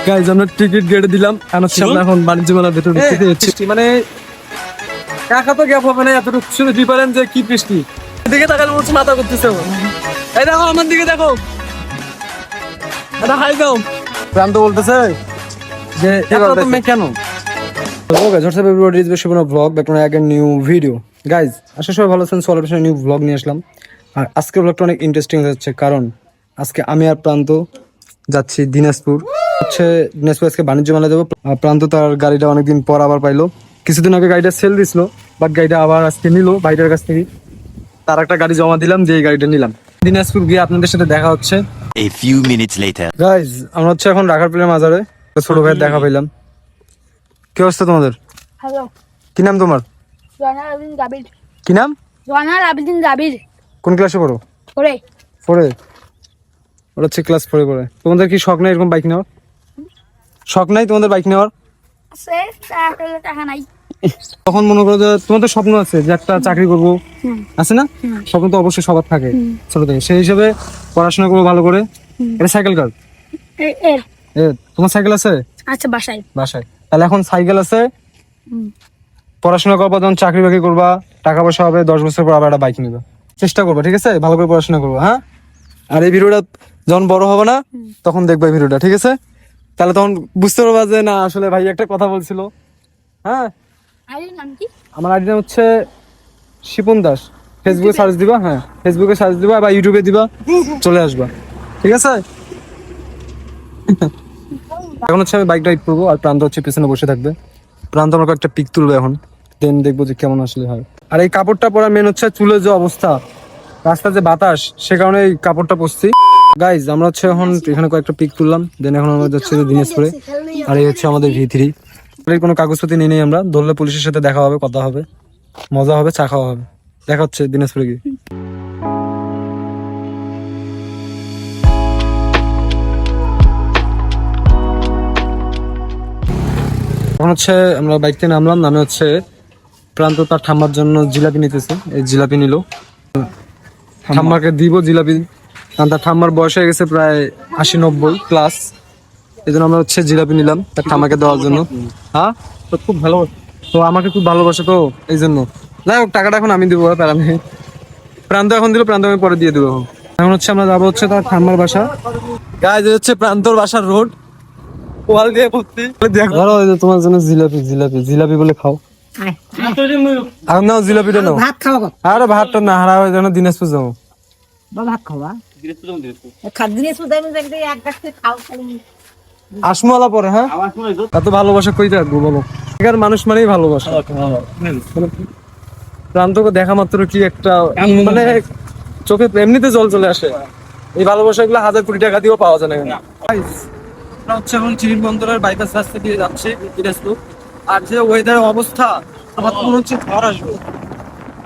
Guys আমরা ticket কেটে দিলাম এখন বাণিজ্য মেলার ভেতর বৃষ্টি মানে একা তো গ্যাপ হবে না এতটুকু শুধু ডিফারেন্স যে কি বৃষ্টি দিকে তাকালে মনে হচ্ছে মাথা করতেছে এই দেখো আমার দিকে দেখো এটা হাই দাও প্রান্ত বলতেছে যে তুমি কেন নিউ ভিডিও গাইজ আশা সবাই ভালো আছেন সলিউশন নিউ ব্লগ নিয়ে আসলাম আর আজকের ব্লগটা অনেক ইন্টারেস্টিং হচ্ছে কারণ আজকে আমি আর প্রান্ত যাচ্ছি দিনাজপুর দিনাজপুর আজকে বাণিজ্য মেলা যাবো প্রান্ত তার গাড়িটা অনেকদিন পর আবার পাইলো কিছুদিন আগে গাড়িটা সেল দিছিল বাট গাড়িটা আবার আজকে নিল ভাইটার কাছ থেকে তার একটা গাড়ি জমা দিলাম দিয়ে গাড়িটা নিলাম দিনাজপুর গিয়ে আপনাদের সাথে দেখা হচ্ছে A few minutes later. Guys আমরা এখন রাখার পেলে মাজারে ছোট ভাইয়ের দেখা পাইলাম কি অবস্থা তোমাদের হ্যালো কি নাম তোমার জয়নাল আবেদিন জাবির কি নাম জয়নাল আবেদিন জাবির কোন ক্লাসে পড়ো ওরে ফোরে ওরা হচ্ছে ক্লাস ফোরে পড়ে তোমাদের কি শখ নাই এরকম বাইক নেওয়ার শখ নাই তোমাদের বাইক নেওয়ার আছে টাকা নাই তখন মনে করো যে তোমাদের স্বপ্ন আছে যে একটা চাকরি করবো আছে না স্বপ্ন তো অবশ্যই সবার থাকে ছোট থেকে সেই হিসেবে পড়াশোনা করবো ভালো করে এটা সাইকেল কার এর তোমার সাইকেল আছে আচ্ছা বাসায় বাসায় তাহলে এখন সাইকেল আছে পড়াশোনা করবা যখন চাকরি বাকরি করবা টাকা পয়সা হবে 10 বছর পর আবার একটা বাইক নিবে চেষ্টা করবা ঠিক আছে ভালো করে পড়াশোনা করবো হ্যাঁ আর এই ভিডিওটা যখন বড় হবে না তখন দেখবা এই ভিডিওটা ঠিক আছে তাহলে তখন বুঝতে পারবা যে না আসলে ভাই একটা কথা বলছিল হ্যাঁ আইডির নাম কি আমার আইডি নাম হচ্ছে শিপন দাস ফেসবুকে সার্চ দিবা হ্যাঁ ফেসবুকে সার্চ দিবা বা ইউটিউবে দিবা চলে আসবা ঠিক আছে এখন হচ্ছে আমি বাইক ড্রাইভ করবো আর প্রান্ত হচ্ছে পেছনে বসে থাকবে প্রান্ত আমাকে একটা পিক তুলবে এখন দেন দেখবো যে কেমন আসলে হয় আর এই কাপড়টা পরা মেন হচ্ছে চুলের যে অবস্থা রাস্তার যে বাতাস সে কারণে এই কাপড়টা পরছি গাইজ আমরা হচ্ছে এখন এখানে কয়েকটা পিক তুললাম দেন এখন আমরা যাচ্ছি দিনাজপুরে আর এই হচ্ছে আমাদের V3 কোনো কাগজপত্র নিয়ে নেই আমরা ধরলে পুলিশের সাথে দেখা হবে কথা হবে মজা হবে চা খাওয়া হবে দেখা হচ্ছে দিনাজপুরে গিয়ে এখন হচ্ছে আমরা বাইক থেকে নামলাম নামে হচ্ছে প্রান্ত তার ঠাম্মার জন্য জিলাপি নিতেছে এই জিলাপি নিল ঠাম্মাকে দিব জিলাপি কারণ তার ঠাম্মার বয়স হয়ে গেছে প্রায় 80-90 প্লাস এই জন্য আমরা হচ্ছে জিলাপি নিলাম তার ঠাম্মাকে দেওয়ার জন্য হ্যাঁ তো খুব ভালো তো আমাকে খুব ভালোবাসে তো এই জন্য যাই হোক টাকাটা এখন আমি দিব প্যারা নেই প্রান্ত এখন দিল প্রান্ত আমি পরে দিয়ে দেবো এখন হচ্ছে আমরা যাবো হচ্ছে তার ঠাম্মার বাসা গাইজ হচ্ছে প্রান্তর বাসার রোড ওয়াল দিয়ে ভর্তি ধরো তোমার জন্য জিলাপি জিলাপি জিলাপি বলে খাও আর নাও জিলাপিটা নাও ভাত খাওয়া আরে ভাতটা না হারা হয়ে যেন দিনাজপুর যাবো ভাত খাওয়া দিনাজপুর যাবেন দেখতে এক গাছ থেকে খাও আসমলা পরে হ্যাঁ এত ভালোবাসা কই থাকবো বলো এখানকার মানুষ মানেই ভালোবাসা প্রান্তকে দেখা মাত্র কি একটা মানে চোখে এমনিতে জল চলে আসে এই ভালোবাসা গুলো 1000 কোটি টাকা দিয়েও পাওয়া যায় না আমরা হচ্ছে এখন চিরিরবন্দরের বাইপাস রাস্তা দিয়ে যাচ্ছি দিনাজপুর আর যে ওয়েদারের অবস্থা আমার তো মনে হচ্ছে ঝড় আসবে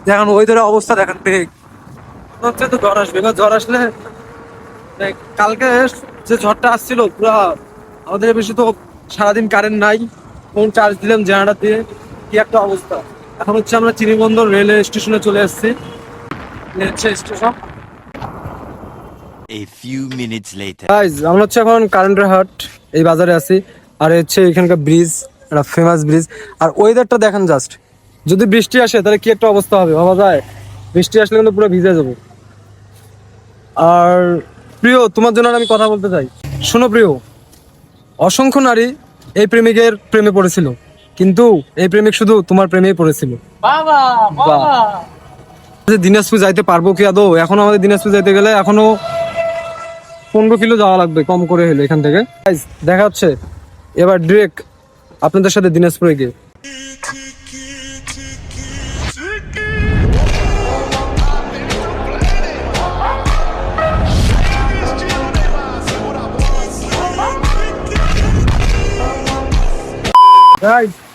দেখেন ওয়েদারের অবস্থা দেখেন মনে হচ্ছে তো ঝড় আসবে এবার ঝড় আসলে কালকে যে ঝড়টা আসছিল পুরা আমাদের বেশি তো সারাদিন কারেন্ট নাই ফোন চার্জ দিলাম জেনারেটর দিয়ে কি একটা অবস্থা এখন হচ্ছে আমরা চিরিবন্দর রেলওয়ে স্টেশনে চলে আসছি station A few minutes later. Guys আমরা হচ্ছে এখন কারেন্টের হাট এই বাজারে আছি আর হচ্ছে এখানকার ব্রিজ একটা ফেমাস ব্রিজ আর ওয়েদারটা দেখেন জাস্ট যদি বৃষ্টি আসে তাহলে কি একটা অবস্থা হবে ভাবা যায় বৃষ্টি আসলে কিন্তু পুরো ভিজে যাবো আর প্রিয় তোমার জন্য আমি কথা বলতে চাই শোনো প্রিয় অসংখ্য নারী এই প্রেমিকের প্রেমে পড়েছিল কিন্তু এই প্রেমিক শুধু তোমার প্রেমেই পড়েছিল দিনাজপুর যাইতে পারবো কি আদৌ এখন আমাদের দিনাজপুর যাইতে গেলে এখনো 15 কিলো যাওয়া লাগবে কম করে হলে এখান থেকে দেখা হচ্ছে এবার ডিরেক্ট আপনাদের সাথে দিনাজপুরে গিয়ে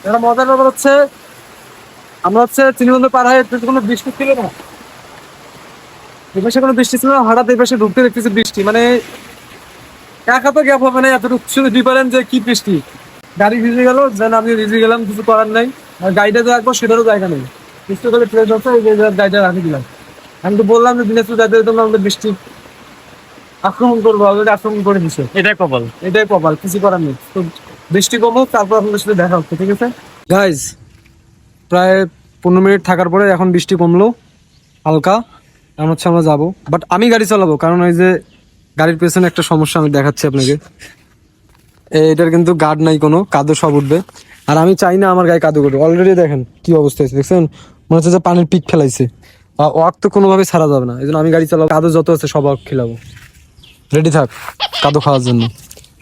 এটা মজার ব্যাপার হচ্ছে আমরা হচ্ছে চিনিবন্দর পার হয়ে কোনো বৃষ্টি ছিল না এপাশে কোনো বৃষ্টি ছিল না হঠাৎ এই পাশে ঢুকতে দেখতেছি বৃষ্টি মানে একা তো গ্যাপ হবে না এতটুকু শুধু ডিফারেন্স যে কি বৃষ্টি গাড়ি ভিজে গেল যেন আমি ভিজে গেলাম কিছু করার নাই আর গাড়িটা যে রাখবো সেটারও জায়গা নেই বৃষ্টি করে ট্রেন হচ্ছে গাড়িটা রাখি দিলাম আমি তো বললাম যে দিনাজপুর যাইতে যেতাম আমাদের বৃষ্টি আক্রমণ করবো, অলরেডি আক্রমণ করে দিছে। এটাই কপাল। এটাই কপাল, কিছু করার নেই। তো বৃষ্টি কমো, তারপর আপনাদের সাথে দেখা হচ্ছে, ঠিক আছে গাইজ। প্রায় 15 মিনিট থাকার পরে এখন বৃষ্টি কমলো হালকা, এখন হচ্ছে আমরা যাবো। বাট আমি গাড়ি চালাবো, কারণ ওই যে গাড়ির পেছনে একটা সমস্যা আমি দেখাচ্ছি আপনাকে। এটার কিন্তু গার্ড নাই কোনো, কাদো সব উঠবে। আর আমি চাই না আমার গায়ে কাদো করবে। অলরেডি দেখেন কি অবস্থা হয়েছে, দেখছেন? মনে হচ্ছে যে পানির পিক ফেলাইছে। ওয়াক তো কোনোভাবে ছাড়া যাবে না, এই জন্য আমি গাড়ি চালাবো, কাদো যত আছে সব ওয়াক খেলাবো। রেডি থাক কাদো খাওয়ার জন্য।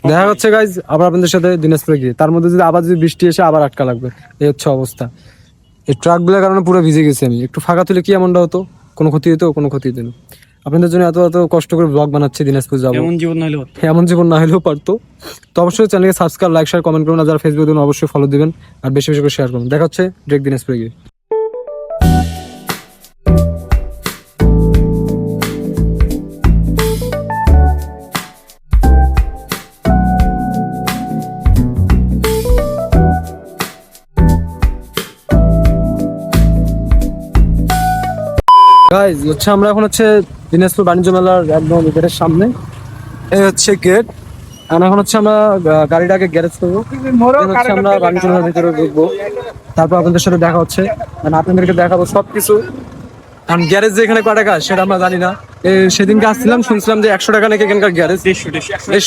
দেখা হচ্ছে গাইজ আবার আপনাদের সাথে দিনাজপুরে গিয়ে। তার মধ্যে যদি আবার যদি বৃষ্টি এসে আবার আটকা লাগবে, এই হচ্ছে অবস্থা। এই ট্রাকগুলোর কারণে পুরো ভিজে গেছি আমি। একটু ফাঁকা তুলে কি এমনটা হতো? কোনো ক্ষতি হতো? কোনো ক্ষতি হতো না। আপনাদের জন্য এত এত কষ্ট করে ব্লগ বানাচ্ছি, দিনাজপুর যাবো। এমন জীবন না হলেও এমন জীবন না হলেও পারতো। তো অবশ্যই চ্যানেলকে সাবস্ক্রাইব, লাইক, শেয়ার, কমেন্ট করুন। আর যারা ফেসবুকে দেবেন অবশ্যই ফলো দিবেন, আর বেশি বেশি করে শেয়ার করুন। দেখা হচ্ছে ডিরেক্ট দিনাজপুরে গিয়ে। গাইজ হচ্ছে আমরা এখন হচ্ছে দিনাজপুর বাণিজ্য মেলার একদম গেটের সামনে। এই হচ্ছে গেট। আর এখন হচ্ছে আমরা গাড়িটাকে গ্যারেজ করবো, হচ্ছে আমরা বাণিজ্য মেলার ভিতরে ঢুকবো। তারপর আপনাদের সাথে দেখা হচ্ছে, মানে আপনাদেরকে দেখাবো সবকিছু। কারণ গ্যারেজ যে এখানে কয় টাকা সেটা আমরা জানি না। সেদিনকে আসছিলাম, শুনছিলাম যে 100 টাকা নাকি এখানকার গ্যারেজ।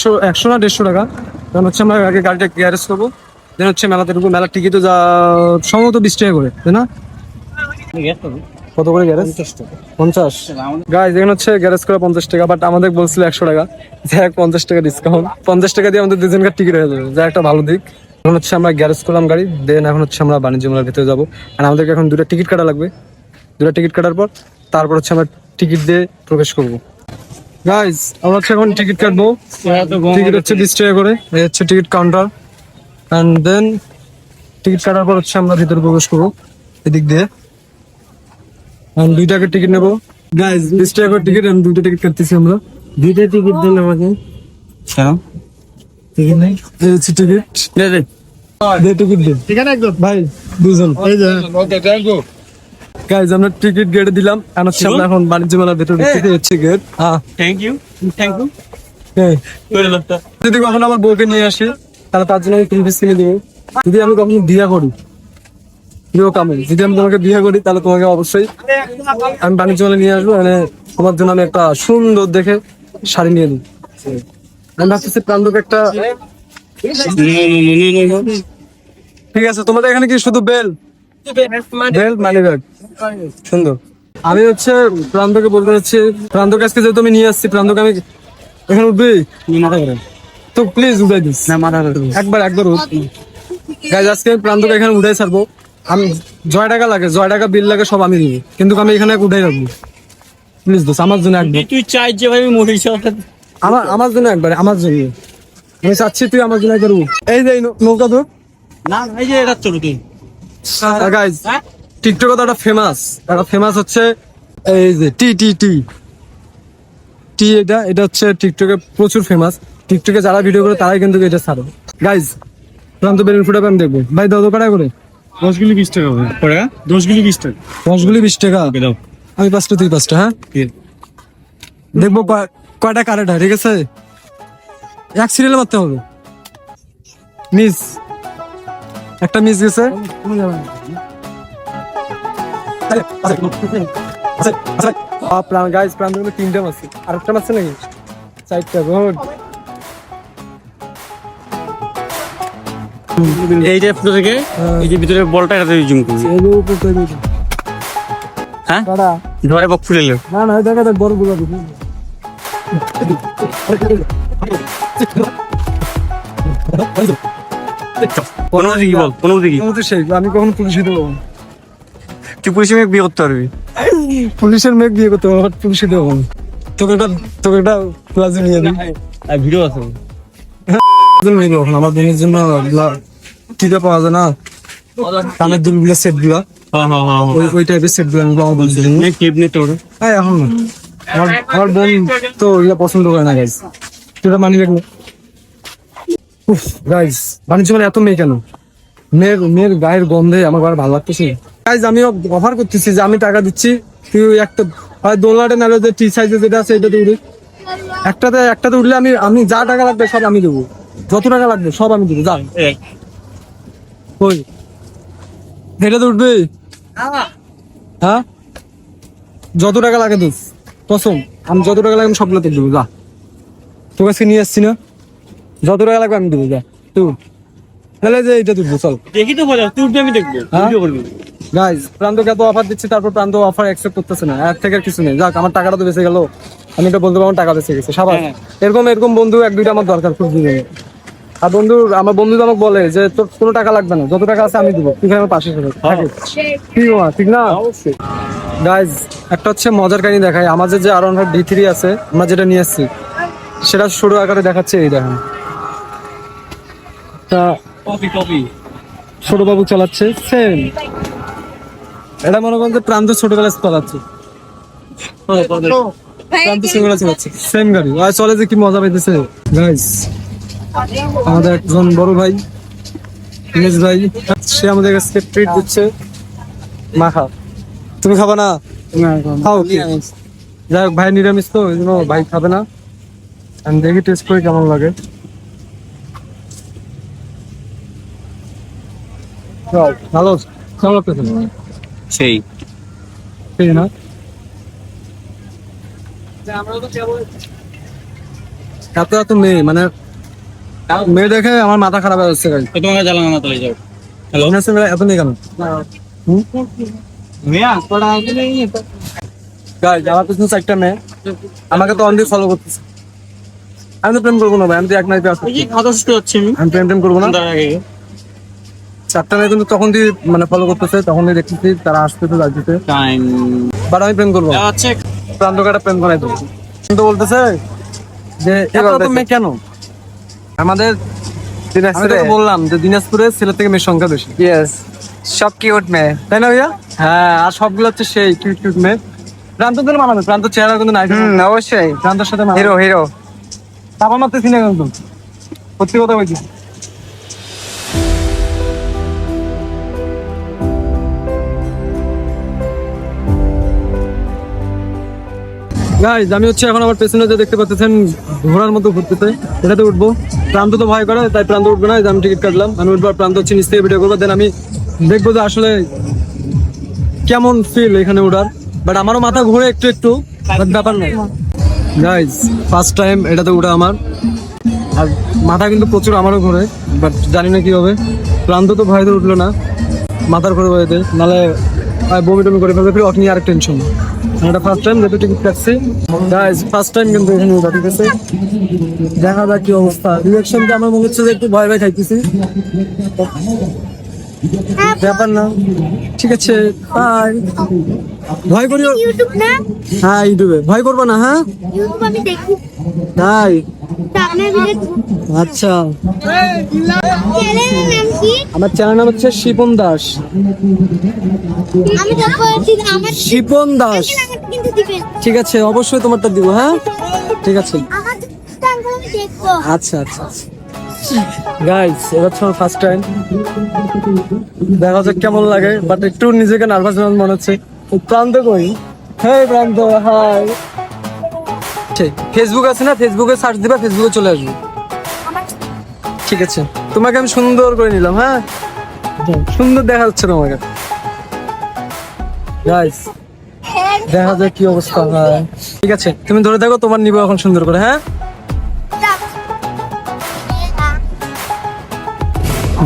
100 না 150 টাকা। কারণ হচ্ছে আমরা আগে গাড়িটা গ্যারেজ করবো, দেন হচ্ছে মেলাতে ঢুকবো। মেলার টিকিটও যা সম্ভবত 20 টাকা করে, তাই না? কত করে গ্যারেজ? 50। গাইজ এখানে হচ্ছে গ্যারেজ করে 50 টাকা, বাট আমাদের বলছিল 100 টাকা। যাই 50 টাকা ডিসকাউন্ট, 50 টাকা দিয়ে আমাদের দুজনকার টিকিট হয়ে যাবে, যা একটা ভালো দিক। এখন হচ্ছে আমরা গ্যারেজ করলাম গাড়ি, দেন এখন হচ্ছে আমরা বাণিজ্য মেলার ভিতরে যাবো। আর আমাদেরকে এখন 2টা টিকিট কাটা লাগবে। 2টা টিকিট কাটার পর তারপর হচ্ছে আমরা টিকিট দিয়ে প্রবেশ করবো। গাইজ আমরা হচ্ছে এখন টিকিট কাটবো। টিকিট হচ্ছে 20 টাকা করে। এই হচ্ছে ticket counter. And then ticket কাটার পর হচ্ছে আমরা ভিতরে প্রবেশ করবো এদিক দিয়ে। 2 টাকার টিকিট নেবো গাইজ, 20 টাকা করে টিকিট। 2টা টিকিট কাটতেছি আমরা। 2টা টিকিট দেন আমাকে। টিকিট নেই, এই হচ্ছে টিকিট। দে টিকিট দে। ঠিক আছে একদম ভাই, দুজন। এই যে গাইজ আমরা টিকিট কেটে দিলাম। এখন বাণিজ্য মেলার ভেতর ঢুকতে হচ্ছে গেট। Thank you. যদি কখনো আমার বউকে নিয়ে আসি তাহলে তার জন্য আমি 3 পিস কিনে দিবো। যদি আমি কখনো বিয়ে করি, যদি আমি তোমাকে বিয়ে করি তাহলে তোমাকে অবশ্যই আমি বাণিজ্য মেলায় নিয়ে আসবো। মানে তোমার জন্য আমি একটা সুন্দর দেখে শাড়ি নিয়ে দিই। আমি ভাবতেছি প্রান্তকে একটা। ঠিক আছে, তোমাদের এখানে কি শুধু বেল মানি ব্যাগ? সুন্দর। আমি হচ্ছে প্রান্তকে বলতে চাচ্ছি, প্রান্তকে আজকে যেহেতু আমি নিয়ে আসছি, প্রান্তকে আমি এখানে উঠবি তো প্লিজ উঠাই দিস একবার উঠ। গাইজ আজকে প্রান্তকে এখানে উঠাই ছাড়বো। আমি জয় টাকা লাগে, জয় টাকা বিল লাগে, সব আমি দিব, কিন্তু আমি এখানে উঠাই রাখবো। প্লিজ দোস্ত আমার জন্য একবার। তুই চাই যে ভাই মরিস আমার জন্য একবার, আমার জন্য আমি চাচ্ছি তুই আমার জন্য একবার উঠ। এই যে নৌকা তো না, এই যে এটা চলো তুই। গাইজ টিকটকে তো একটা ফেমাস হচ্ছে এই যে টি টি টি টি এটা হচ্ছে টিকটকে প্রচুর ফেমাস। টিকটকে যারা ভিডিও করে তারাই কিন্তু এটা ছাড়ে। গাইজ প্রান্ত বেলুন ফুটাবে আমি দেখবো। ভাই দাও টাকা করে। 10 গুলি 20 টাকা হবে। 10 গুলি 20 টাকা। 10 গুলি 20 টাকা। দাও। আমি 5টা তুই 5টা। হ্যাঁ দেখবো কয়টা কারেক্ট হয়। ঠিক আছে, এক সিরিয়ালে মারতে হবে। মিস একটা মিস গেছে। গাইজ প্রান্ত 3টা মারছে, আরেকটা মারছে নাকি? 4টা। গুড। এই যে ফুটো থেকে এই যে ভিতরে বলটা এটাতে জুম করবি। হ্যাঁ ধরে বক ফুলে এলো। না দেখা দেখ বড় গুলো অনুমতি কি বল, অনুমতি কি? আমি কখনো পুলিশে দেবো? তুই পুলিশে মেয়ে বিয়ে করতে পারবি? পুলিশের মেয়ে বিয়ে করতে পারবো, পুলিশে দেবো। তোকে একটা ক্লাসে নিয়ে দিই। ভিডিও আছে আমার বোনের জন্য টিকা পাওয়া যায় না, কানের দুলগুলো সেট গুলা, ওই টাইপের সেট গুলো আমি বলছি। এখন না, আমার বোন তো ওইগুলা পছন্দ করে না। গাইজ তুই মানি রাখবো। গাইজ বাণিজ্য মেলা এত মেয়ে কেন? মেয়ের গায়ের গন্ধে আমার ঘরে ভালো লাগতেছে। গাইজ আমি অফার করতেছি যে আমি টাকা দিচ্ছি, তুই একটা হয় দোলনাটে নাহলে যে টি সাইজে যেটা আছে এটা তুই একটাতে উঠলে আমি যা টাকা লাগবে সব আমি দেবো, যত টাকা লাগবে সব আমি দেবো। যান কই এটাতে উঠবে? হ্যাঁ যত টাকা লাগে দোষ কসম, আমি যত টাকা লাগে আমি সবগুলো তো দেবো। যা তোর কাছে নিয়ে আসছি না, যত টাকা লাগবে আমি দেবো। যা তুই তাহলে যে এটা তুলবো চল। দেখি তো বলো, তুই উঠবি আমি দেখবো, হ্যাঁ? ভিডিও করবি। গাইজ প্রান্তকে এত অফার দিচ্ছি, তারপর প্রান্ত অফার অ্যাকসেপ্ট করতেছে না। এর থেকে আর কিছু নেই, যাক আমার টাকাটা তো বেঁচে গেল। আমি এটা বলতে পারবো টাকা বেঁচে গেছে। সবাই হ্যাঁ। এরকম বন্ধু এক দুইটা আমার দরকার খুব জীবনে। আর আমার বন্ধু তো আমাকে বলে যে তোর কোনো টাকা লাগবে না, যত টাকা আছে আমি দিব, তুই আমার পাশে থাকিস। ঠিক না? ঠিক না? অবশ্যই। গাইজ একটা হচ্ছে মজার কাহিনী দেখায়। আমাদের যে R1 D3 আছে, আমরা যেটা নিয়ে এসেছি সেটা ছোট আকারে দেখাচ্ছে। এই দেখেন তা কপি ছোট বাবু চালাচ্ছে সেম। এটা মনে করেন যে প্রান্ত ছোটবেলায় চালাচ্ছে, প্রান্ত ছোটবেলায় চালাচ্ছে সেম গাড়ি। আর চলে যে কি মজা পাইতেছে গাইজ। আমাদের একজন বড় ভাই ইমেজ ভাই, সে আমাদের কাছে ট্রিট দিচ্ছে। মাখা তুমি খাবে না? খাও কি? যাই হোক ভাই নিরামিষ তো, ওই জন্য ভাই খাবে না। আমি দেখি টেস্ট করে কেমন লাগে। ভালো কেমন লাগতেছে? সেই ঠিক না? এত মেয়ে মানে মেয়ে দেখে আমার মাথা খারাপ হয়ে যাচ্ছে। তোমাকে জ্বালানো না তাহলে যাও। হ্যালো এত মেয়ে কেন? গাইজ আমার পিছনে চারটা মেয়ে আমাকে তো অনলি ফলো করতেছে। আমি তো প্রেম করবো না ভাই, আমি তো এক নাইটে আসছি। কথা শুনতে পাচ্ছি আমি প্রেম করবো না। তার আগে চারটা মেয়ে কিন্তু তখন দিয়ে মানে ফলো করতেছে, তখন দিয়ে দেখতেছি তারা আসতেছে যাইতেছে, টাইম বাট আমি প্রেম করবো না। আচ্ছা প্রান্তকাটা প্রেম করাই দেবো। কিন্তু বলতেছে যে এত মেয়ে কেন আমাদের? আমি তোকে বললাম যে দিনাজপুরে ছেলে থেকে মেয়ের সংখ্যা বেশি। সব কিউট মেয়ে, তাই না ভাইয়া? হ্যাঁ, আর সবগুলো হচ্ছে সেই কিউট মেয়ে। প্রান্ত তো মানাবে, প্রান্ত চেহারা কিন্তু নাই। অবশ্যই প্রান্তর সাথে হিরো চাপা মারতেছি না কিন্তু, সত্যি কথা বলছি। গাইজ আমি হচ্ছে এখন আমার পেছনে যে দেখতে পাচ্ছেন ঘোড়ার মতো ঘুরতেছে, এটাতে উঠবো। প্রান্ত তো ভয় করে, তাই প্রান্ত উঠবে না। আমি টিকিট কাটলাম, আমি উঠবো। প্রান্ত হচ্ছে নিচ থেকে ভিডিও করবো, দেন আমি দেখবো যে আসলে কেমন ফিল এখানে উঠার। বাট আমারও মাথা ঘুরে একটু বাট ব্যাপার নাই। গাইজ ফার্স্ট টাইম এটাতে উঠা আমার, আর মাথা কিন্তু প্রচুর আমারও ঘুরে, বাট জানি না কি হবে। প্রান্ত তো ভয়তে উঠলো না, মাথার ঘুরে ভয়তে, নাহলে বমি টমি করে ফেলবে, ফির অট নিয়ে আরেক টেনশন। এটা ফার্স্ট টাইম যেহেতু টিকিট কাটছি। গাইজ ফার্স্ট টাইম কিন্তু এখানে উঠা, ঠিক আছে? দেখা যাক কি অবস্থা। রিয়াকশনটা আমার মনে হচ্ছে যে একটু ভয় খাইতেছি, ব্যাপার না, ঠিক আছে। ভয় করিও। ইউটিউব না, হ্যাঁ ইউটিউবে ভয় করবো না। হ্যাঁ ইউটিউব আমি দেখি। তাই? তা আপনার ভিডিও আচ্ছা, চ্যানেলের নাম কি? আমার চ্যানেল নাম হচ্ছে শিপন দাস। আমি দেখো আমার শিপন দাস, আমার কিন্তু দিবেন। ঠিক আছে অবশ্যই তোমারটা দিব। হ্যাঁ ঠিক আছে, আমার টাইম আমি দেখবো। আচ্ছা আচ্ছা। গাইস এটা হচ্ছে ফার্স্ট টাইম, দেখা যাক কেমন লাগে। বাট একটু নিজেকে নার্ভাস মনে হচ্ছে। প্রান্ত কই? হ্যাঁ প্রান্ত, হাই। ফেসবুক আছে না, ফেসবুকে সার্চ দিবা, ফেসবুকে চলে আসবে। ঠিক আছে, তোমাকে আমি সুন্দর করে নিলাম। হ্যাঁ সুন্দর দেখা যাচ্ছে তোমাকে। গাইস দেখা যাক কি অবস্থা হয়। ঠিক আছে তুমি ধরে থাকো, তোমার নিবো এখন সুন্দর করে। হ্যাঁ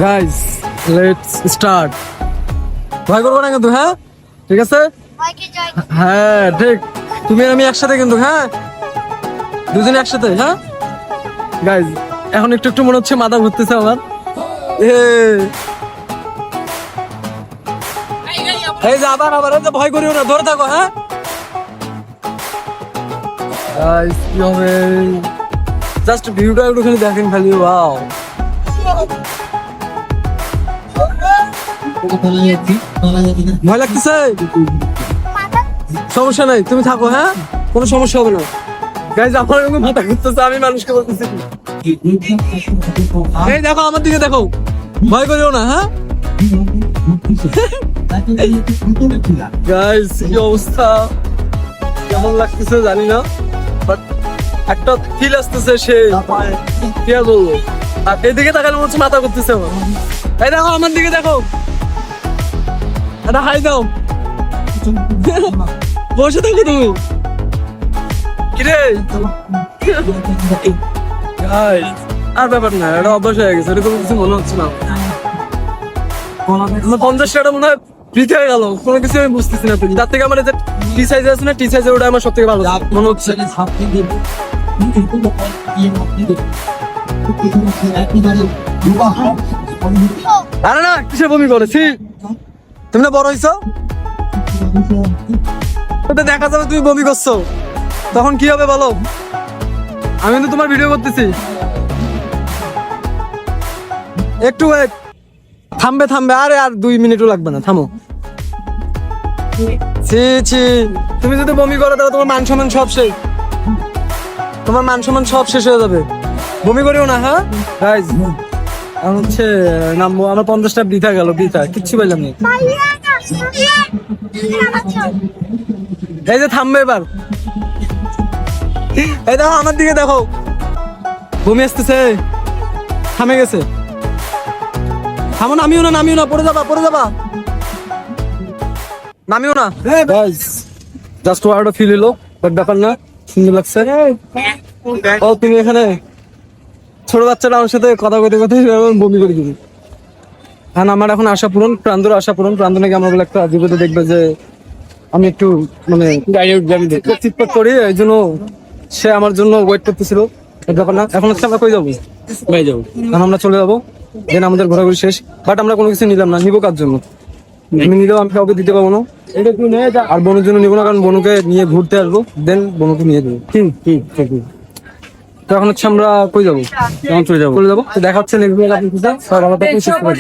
গাইস লেটস স্টার্ট। ভয় করবো না কিন্তু, হ্যাঁ ঠিক আছে? ভয়কে জয়। হ্যাঁ ঠিক, তুমি আমি একসাথে কিন্তু। হ্যাঁ দুজনে একসাথে। হ্যাঁ গাইস এখন একটু মনে হচ্ছে মাথা ঘুরতেছে আমার। এই যে আবার ভয় করিও না, ধরে থাকো। হ্যাঁ গাইস কি হবে, জাস্ট ভিউটা একটুখানি দেখেন খালি। ওয়াও ভয় লাগতেছে? সমস্যা নাই, তুমি থাকো। হ্যাঁ কোনো সমস্যা হবে না। গাইজ আমার এরকম মাথা ঘুরতেছে, আমি মানুষকে বলতেছি এই দেখো আমার দিকে দেখো, ভয় করিও না। হ্যাঁ গাইজ কি অবস্থা, কেমন লাগতেছে জানি না, বাট একটা ফিল আসতেছে সে কি আর বলবো। আর এদিকে তাকালে মনে হচ্ছে মাথা করতেছে আমার। এই দেখো আমার দিকে দেখো, এটা হাই দাও। বসে থাকো তুমি। কিরে আর ব্যাপার না, এটা অভ্যাস হয়ে গেছে, এরকম কিছু মনে হচ্ছে না। আমার 50 টাকা মনে হয় ফ্রিতে হয়ে গেল, কোনো কিছু আমি বুঝতেছি না। তার থেকে আমার যে টি সাইজ আছে না, টি সাইজে ওটা আমার সব থেকে ভালো মনে হচ্ছে। আরে না, কিসে বমি করেছি? তুমি না বড় হইছো, ওটা দেখা যাবে তুমি বমি করছো, তখন কি হবে বলো? আমি তো তোমার ভিডিও করতেছি। একটু wait, থামবে থামবে, আরে আর 2 মিনিটও লাগবে না, থামো। ছি ছি, তুমি যদি বমি করো তাহলে তোমার মান সম্মান সব শেষ, তোমার মান সম্মান সব শেষ হয়ে যাবে। বমি করিও না, হ্যাঁ গাইজ। আমি হচ্ছে নামবো, আমার 50টা বৃথা গেল, বৃথা, কিচ্ছু পাইলাম না। এই যে থামবে এবার, এই দেখো আমার দিকে দেখো, বমি আসতেছে, থামে গেছে। থামো, নামিও না, নামিও না, পড়ে যাবা, পড়ে যাবা, নামিও না। জাস্ট ওয়ার্ডটা ফিল হলো, বাট ব্যাপার না, সুন্দর লাগছে। ও তুমি এখানে ছোট বাচ্চারা আমার সাথে কথা কইতে কইতে বমি করে দিবি। কারণ আমার এখন আশা পূরণ, প্রান্তর আশা পূরণ। প্রান্ত নাকি আমার বলে একটা জীবনে দেখবে যে আমি একটু মানে চিৎপট করি, এই জন্য সে আমার জন্য ওয়েট করতেছিল। ব্যাপার না, এখন হচ্ছে আমরা কই যাবো? ভাই যাবো। এখন আমরা চলে যাবো, দেন আমাদের ঘোরাঘুরি শেষ। বাট আমরা কোনো কিছু নিলাম না, নিবো কার জন্য? আমি নিলেও আমি কাউকে দিতে পারবো না, আর বনুর জন্য নিবো না, কারণ বনুকে নিয়ে ঘুরতে আসবো, দেন বনুকে নিয়ে দেবো। তো এখন হচ্ছে আমরা কই যাবো? চলে যাবো। চলে যাবো, তো দেখা হচ্ছে নেক্সট ভিডিওতে। আপনি সবাই ভালো থাকুন, সুস্থ থাকুন।